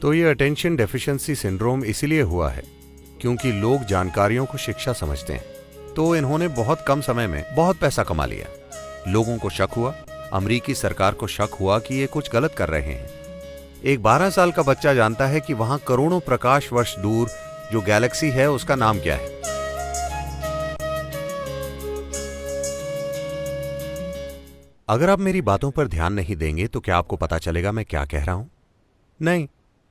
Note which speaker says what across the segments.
Speaker 1: तो ये attention deficiency syndrome इसीलिए हुआ है क्योंकि लोग जानकारियों को शिक्षा समझते हैं। तो इन्होंने बहुत कम समय में बहुत पैसा कमा लिया। लोगों को शक हुआ, अमेरिकी सरकार को शक हुआ कि ये कुछ गलत कर रहे हैं। एक 12 साल का बच्चा जानता है कि वहां करोड़ों प्रकाश वर्ष दूर जो गैलेक्सी है उसका नाम क्या है। अगर आप मेरी बातों पर ध्यान नहीं देंगे तो क्या आपको पता चलेगा मैं क्या कह रहा हूं? नहीं,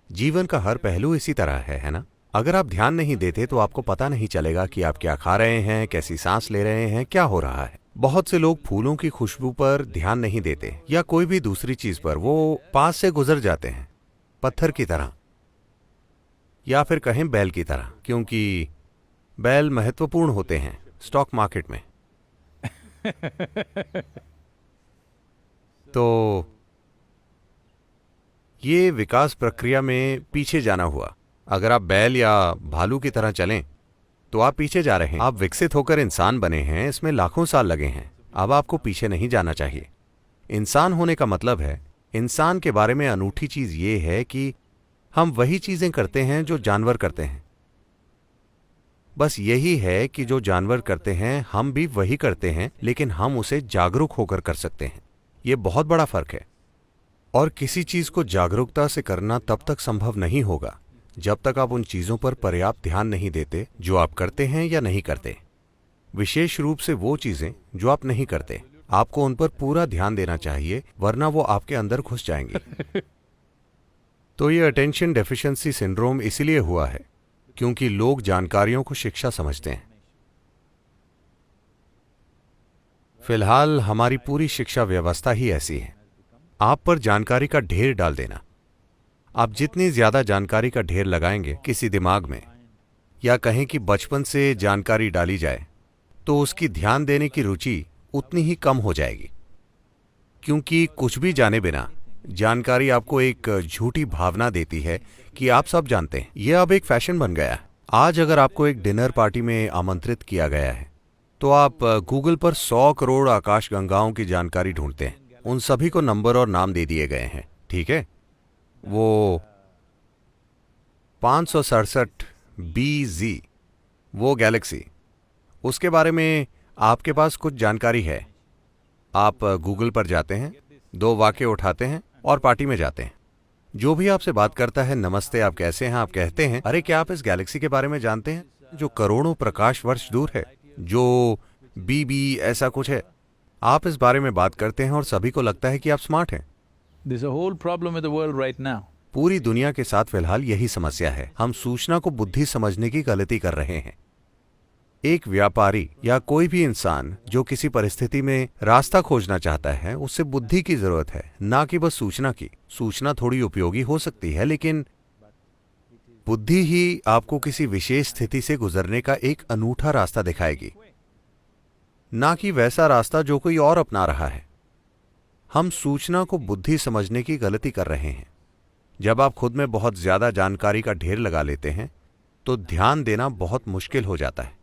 Speaker 1: जीवन का हर पहलू इसी तरह है ना? अगर आप ध्यान नहीं देते तो आपको पता नहीं चलेगा कि आप क्या खा रहे हैं, कैसी सांस ले रहे हैं, क्या हो रहा है। बहुत से लोग फूलों की खुशबू पर ध्यान नहीं देते या कोई भी दूसरी चीज पर, वो पास से गुजर जाते हैं, पत्थर की तरह या फिर कहें बैल की तरह, क्योंकि बैल महत्वपूर्ण होते हैं स्टॉक मार्केट में। तो ये विकास प्रक्रिया में पीछे जाना हुआ। अगर आप बैल या भालू की तरह चलें तो आप पीछे जा रहे हैं। आप विकसित होकर इंसान बने हैं, इसमें लाखों साल लगे हैं। अब आपको पीछे नहीं जाना चाहिए। इंसान होने का मतलब है, इंसान के बारे में अनूठी चीज ये है कि हम वही चीजें करते हैं जो जानवर करते हैं। बस यही है कि जो जानवर करते हैं हम भी वही करते हैं, लेकिन हम उसे जागरूक होकर कर सकते हैं। यह बहुत बड़ा फर्क है। और किसी चीज को जागरूकता से करना तब तक संभव नहीं होगा जब तक आप उन चीजों पर पर्याप्त ध्यान नहीं देते जो आप करते हैं या नहीं करते। विशेष रूप से वो चीजें जो आप नहीं करते, आपको उन पर पूरा ध्यान देना चाहिए, वरना वो आपके अंदर घुस जाएंगी। तो ये अटेंशन डेफिशिएंसी सिंड्रोम इसीलिए हुआ है क्योंकि लोग जानकारियों को शिक्षा समझते हैं। फिलहाल हमारी पूरी शिक्षा व्यवस्था ही ऐसी है। आप पर जानकारी का ढेर डाल देना। आप जितनी ज्यादा जानकारी का ढेर लगाएंगे किसी दिमाग में, या कहें कि बचपन से जानकारी डाली जाए, तो उसकी ध्यान देने की रुचि उतनी ही कम हो जाएगी। क्योंकि कुछ भी जाने बिना जानकारी आपको एक झूठी भावना देती है कि आप सब जानते हैं। यह अब एक फैशन बन गया है। आज अगर आपको एक डिनर पार्टी में आमंत्रित किया गया है तो आप गूगल पर 100 करोड़ आकाशगंगाओं की जानकारी ढूंढते हैं। उन सभी को नंबर और नाम दे दिए गए हैं, ठीक है? वो 567 BZ, वो गैलेक्सी, उसके बारे में आपके पास कुछ जानकारी है। आप गूगल पर जाते हैं, 2 वाक्य उठाते हैं और पार्टी में जाते हैं। जो भी आपसे बात करता है, नमस्ते, आप कैसे हैं, आप कहते हैं, अरे क्या आप इस गैलेक्सी के बारे में जानते हैं जो करोड़ों प्रकाश वर्ष दूर है, जो BB ऐसा कुछ है। आप इस बारे में बात करते हैं और सभी को लगता है कि आप स्मार्ट हैं।
Speaker 2: There's a whole problem with the world right now.
Speaker 1: पूरी दुनिया के साथ फिलहाल यही समस्या है। हम सूचना को बुद्धि समझने की गलती कर रहे हैं। एक व्यापारी या कोई भी इंसान जो किसी परिस्थिति में रास्ता खोजना चाहता है, उससे बुद्धि की जरूरत है, ना कि बस सूचना की। सूचना थोड़ी उपयोगी हो सकती है, लेकिन बुद्धि ही आपको किसी विशेष स्थिति से गुजरने का एक अनूठा रास्ता दिखाएगी, ना कि वैसा रास्ता जो कोई और अपना रहा है। हम सूचना को बुद्धि समझने की गलती कर रहे हैं। जब आप खुद में बहुत ज्यादा जानकारी का ढेर लगा लेते हैं तो ध्यान देना बहुत मुश्किल हो जाता है।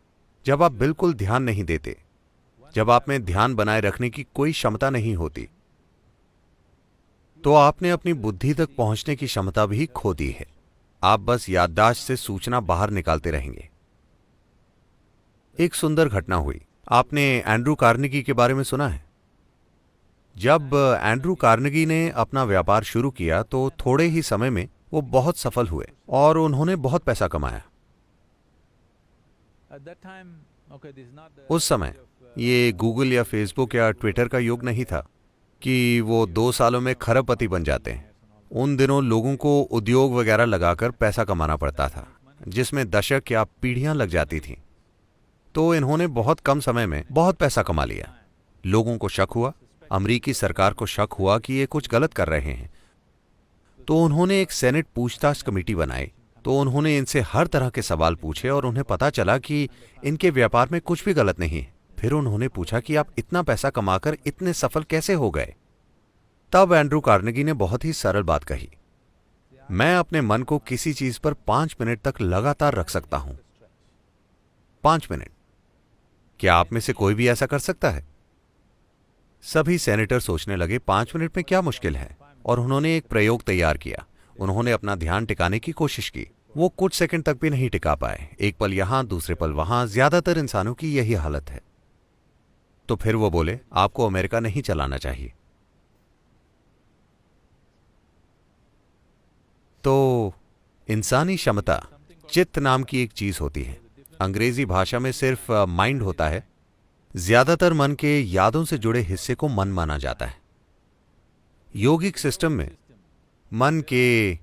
Speaker 1: जब आप बिल्कुल ध्यान नहीं देते, जब आप में ध्यान बनाए रखने की कोई क्षमता नहीं होती, तो आपने अपनी बुद्धि तक पहुंचने की क्षमता भी खो दी है। आप बस याददाश्त से सूचना बाहर निकालते रहेंगे। एक सुंदर घटना हुई। आपने एंड्रू कार्नेगी के बारे में सुना है? जब एंड्रू कार्नेगी ने अपना व्यापार शुरू किया तो थोड़े ही समय में वो बहुत सफल हुए और उन्होंने बहुत पैसा कमाया। उस समय ये गूगल या फेसबुक या ट्विटर का युग नहीं था कि वो 2 सालों में खरबपति बन जाते हैं। उन दिनों लोगों को उद्योग वगैरह लगाकर पैसा कमाना पड़ता था, जिसमें दशक या पीढ़ियां लग जाती थीं। तो इन्होंने बहुत कम समय में बहुत पैसा कमा लिया। लोगों को शक हुआ, अमेरिकी सरकार को शक हुआ कि ये कुछ गलत कर रहे हैं। तो उन्होंने एक सेनेट पूछताछ कमेटी बनाई। तो उन्होंने इनसे हर तरह के सवाल पूछे और उन्हें पता चला कि इनके व्यापार में कुछ भी गलत नहीं है। फिर उन्होंने पूछा कि आप इतना पैसा कमाकर इतने सफल कैसे हो गए? तब एंड्रू कार्नेगी ने बहुत ही सरल बात कही, मैं अपने मन को किसी चीज पर 5 मिनट तक लगातार रख सकता हूं। 5 मिनट। क्या आप में से कोई भी ऐसा कर सकता है? सभी सेनेटर सोचने लगे 5 मिनट में क्या मुश्किल है, और उन्होंने एक प्रयोग तैयार किया। उन्होंने अपना ध्यान टिकाने की कोशिश की। वो कुछ सेकंड तक भी नहीं टिका पाए, एक पल यहां दूसरे पल वहां। ज्यादातर इंसानों की यही हालत है। तो फिर वो बोले, आपको अमेरिका नहीं चलाना चाहिए। तो इंसानी क्षमता चित्त नाम की एक चीज होती है। अंग्रेजी भाषा में सिर्फ माइंड होता है। ज्यादातर मन के यादों से जुड़े हिस्से को मन माना जाता है। योगिक सिस्टम में मन के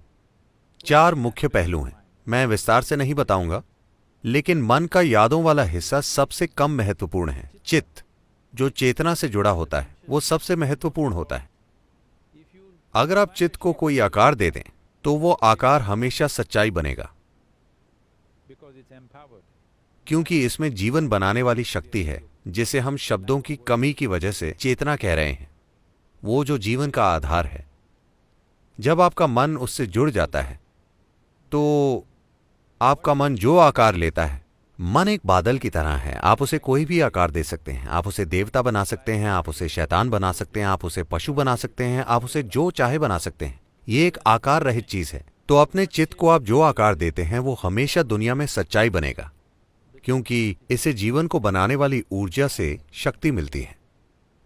Speaker 1: 4 मुख्य पहलू हैं। मैं विस्तार से नहीं बताऊंगा, लेकिन मन का यादों वाला हिस्सा सबसे कम महत्वपूर्ण है। चित्त, जो चेतना से जुड़ा होता है, वो सबसे महत्वपूर्ण होता है। अगर आप चित्त को कोई आकार दे दें तो वो आकार हमेशा सच्चाई बनेगा, क्योंकि इसमें जीवन बनाने वाली शक्ति है, जिसे हम शब्दों की कमी की वजह से चेतना कह रहे हैं। वो जो जीवन का आधार है। जब आपका मन उससे जुड़ जाता है तो आपका मन जो आकार लेता है, मन एक बादल की तरह है। आप उसे कोई भी आकार दे सकते हैं। आप उसे देवता बना सकते हैं, आप उसे शैतान बना सकते हैं, आप उसे पशु बना सकते हैं, आप उसे जो चाहे बना सकते हैं। ये एक आकार रहित चीज है। तो अपने चित्त को आप जो आकार देते हैं वो हमेशा दुनिया में सच्चाई बनेगा, क्योंकि इसे जीवन को बनाने वाली ऊर्जा से शक्ति मिलती है।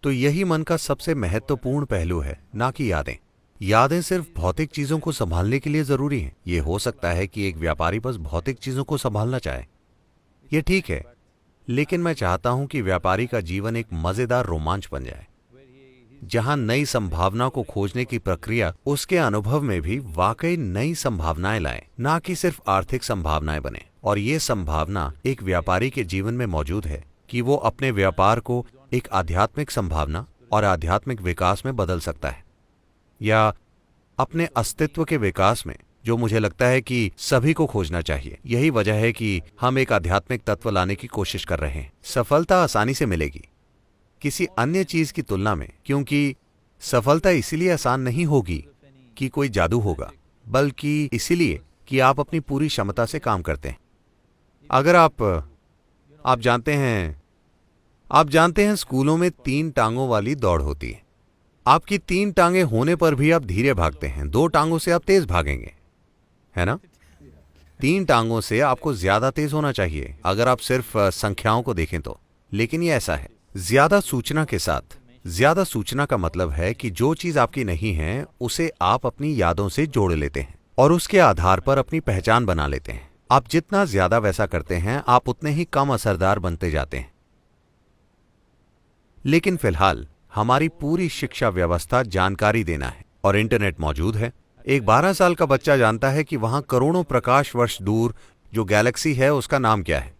Speaker 1: तो यही मन का सबसे महत्वपूर्ण पहलू है, ना कि यादें। यादें सिर्फ भौतिक चीजों को संभालने के लिए जरूरी हैं। यह हो सकता है कि एक व्यापारी बस भौतिक चीजों को संभालना चाहे, यह ठीक है, लेकिन मैं चाहता हूं कि व्यापारी का जीवन एक मजेदार रोमांच बन जाए, जहां नई संभावना को खोजने की प्रक्रिया उसके अनुभव में भी वाकई नई संभावनाएं लाए, ना कि सिर्फ आर्थिक संभावनाएं बने। और ये संभावना एक व्यापारी के जीवन में मौजूद है कि वो अपने व्यापार को एक आध्यात्मिक संभावना और आध्यात्मिक विकास में बदल सकता है, या अपने अस्तित्व के विकास में, जो मुझे लगता है कि सभी को खोजना चाहिए। यही वजह है कि हम एक आध्यात्मिक तत्व लाने की कोशिश कर रहे हैं। सफलता आसानी से मिलेगी किसी अन्य चीज की तुलना में, क्योंकि सफलता इसीलिए आसान नहीं होगी कि कोई जादू होगा, बल्कि इसीलिए कि आप अपनी पूरी क्षमता से काम करते हैं। अगर आप जानते हैं स्कूलों में 3 टांगों वाली दौड़ होती है। आपकी 3 टांगें होने पर भी आप धीरे भागते हैं, 2 टांगों से आप तेज भागेंगे, है ना? 3 टांगों से आपको ज्यादा तेज होना चाहिए अगर आप सिर्फ संख्याओं को देखें तो। लेकिन ये ऐसा है, ज्यादा सूचना के साथ। ज्यादा सूचना का मतलब है कि जो चीज आपकी नहीं है उसे आप अपनी यादों से जोड़ लेते हैं और उसके आधार पर अपनी पहचान बना लेते हैं। आप जितना ज्यादा वैसा करते हैं, आप उतने ही कम असरदार बनते जाते हैं। लेकिन फिलहाल हमारी पूरी शिक्षा व्यवस्था जानकारी देना है, और इंटरनेट मौजूद है। एक 12 साल का बच्चा जानता है कि वहां करोड़ों प्रकाश वर्ष दूर जो गैलेक्सी है उसका नाम क्या है,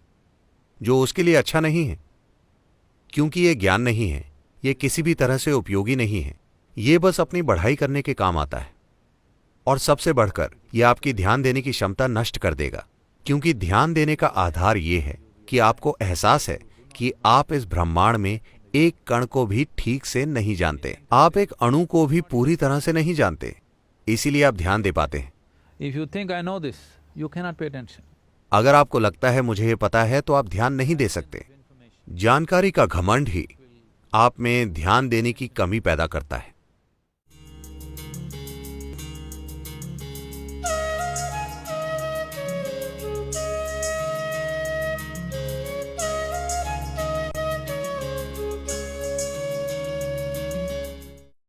Speaker 1: जो उसके लिए अच्छा नहीं है, क्योंकि यह ज्ञान नहीं है, यह किसी भी तरह से उपयोगी नहीं है, यह बस अपनी बढ़ाई करने के काम आता है। और सबसे बढ़कर यह आपकी ध्यान देने की क्षमता नष्ट कर देगा, क्योंकि ध्यान देने का आधार यह है कि आपको एहसास है कि आप इस ब्रह्मांड में एक कण को भी ठीक से नहीं जानते। आप एक अणु को भी पूरी तरह से नहीं जानते, इसीलिए आप ध्यान दे पाते हैं।
Speaker 2: If you think I know this, you cannot pay attention.
Speaker 1: अगर आपको लगता है मुझे ये पता है, तो आप ध्यान नहीं दे सकते। जानकारी का घमंड ही आप में ध्यान देने की कमी पैदा करता है।